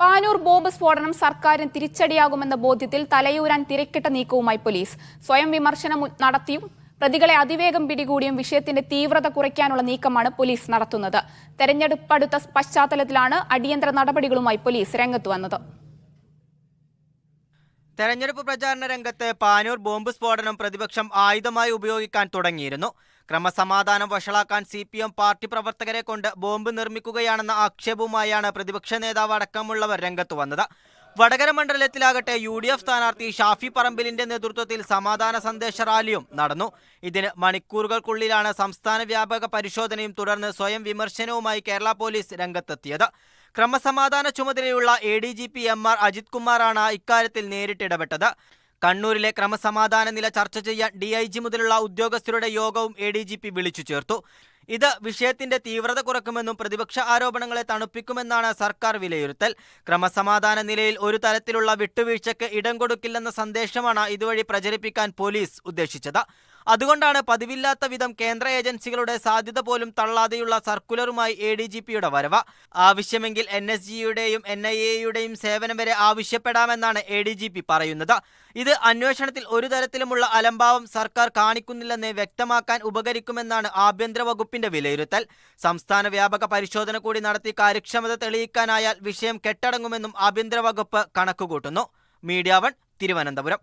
Panoor bomb സ്ഫോടനം സർക്കാരിന് തിരിച്ചടിയാകുമെന്ന ബോധ്യത്തിൽ തലയൂരാൻ തിരക്കിട്ട നീക്കവുമായി പോലീസ്. സ്വയം വിമർശനം നടത്തിയും പ്രതികളെ അതിവേഗം പിടികൂടിയും വിഷയത്തിന്റെ തീവ്രത കുറയ്ക്കാനുള്ള നീക്കമാണ് പോലീസ് നടത്തുന്നത്. തെരഞ്ഞെടുപ്പ് അടുത്ത പശ്ചാത്തലത്തിലാണ് അടിയന്തര നടപടികളുമായി പോലീസ് രംഗത്ത് വന്നത്. തെരഞ്ഞെടുപ്പ് പ്രചാരണ രംഗത്ത് പാനൂർ ബോംബ് സ്ഫോടനം പ്രതിപക്ഷം ആയുധമായി ഉപയോഗിക്കാൻ തുടങ്ങിയിരുന്നു. ക്രമസമാധാനം വഷളാക്കാൻ CPM പാർട്ടി പ്രവർത്തകരെ കൊണ്ട് ബോംബ് നിർമ്മിക്കുകയാണെന്ന ആക്ഷേപവുമായാണ് പ്രതിപക്ഷ നേതാവ് അടക്കമുള്ളവർ രംഗത്ത് വന്നത്. വടകര മണ്ഡലത്തിലാകട്ടെ UDF സ്ഥാനാർത്ഥി ഷാഫി പറമ്പിലിന്റെ നേതൃത്വത്തിൽ സമാധാന സന്ദേശ റാലിയും നടന്നു. ഇതിന് മണിക്കൂറുകൾക്കുള്ളിലാണ് സംസ്ഥാന വ്യാപക പരിശോധനയും തുടർന്ന് സ്വയം വിമർശനവുമായി കേരള പോലീസ് രംഗത്തെത്തിയത്. ക്രമസമാധാന ചുമതലയുള്ള ADGP MR അജിത് കുമാറാണ് ഇക്കാര്യത്തിൽ നേരിട്ടിടപെട്ടത്. കണ്ണൂരിലെ ക്രമസമാധാന നില ചർച്ച ചെയ്യാൻ DIG മുതലുള്ള ഉദ്യോഗസ്ഥരുടെ യോഗവും ADGP വിളിച്ചു ചേർത്തു. ഇത് വിഷയത്തിന്റെ തീവ്രത കുറക്കുമെന്നും പ്രതിപക്ഷ ആരോപണങ്ങളെ തണുപ്പിക്കുമെന്നാണ് സർക്കാർ വിലയിരുത്തൽ. ക്രമസമാധാന നിലയിൽ ഒരു തരത്തിലുള്ള വിട്ടുവീഴ്ചയ്ക്ക് ഇടം കൊടുക്കില്ലെന്ന സന്ദേശമാണ് ഇതുവഴി പ്രചരിപ്പിക്കാൻ പോലീസ് ഉദ്ദേശിച്ചത്. അതുകൊണ്ടാണ് പതിവില്ലാത്ത വിധം കേന്ദ്ര ഏജൻസികളുടെ സാധ്യത പോലും തള്ളാതെയുള്ള സർക്കുലറുമായി ADGPയുടെ വരവ്. ആവശ്യമെങ്കിൽ NSGയുടെയും NIAയുടെയും സേവനം വരെ ആവശ്യപ്പെടാമെന്നാണ് ADGP പറയുന്നത്. ഇത് അന്വേഷണത്തിൽ ഒരു തരത്തിലുമുള്ള അലംഭാവം സർക്കാർ കാണിക്കുന്നില്ലെന്ന് വ്യക്തമാക്കാൻ ഉപകരിക്കുമെന്നാണ് ആഭ്യന്തര വകുപ്പിന്റെ വിലയിരുത്തൽ. സംസ്ഥാന വ്യാപക പരിശോധന കൂടി നടത്തി കാര്യക്ഷമത തെളിയിക്കാനായാൽ വിഷയം കെട്ടടങ്ങുമെന്നും ആഭ്യന്തര വകുപ്പ് കണക്കുകൂട്ടുന്നു. മീഡിയ 1 തിരുവനന്തപുരം.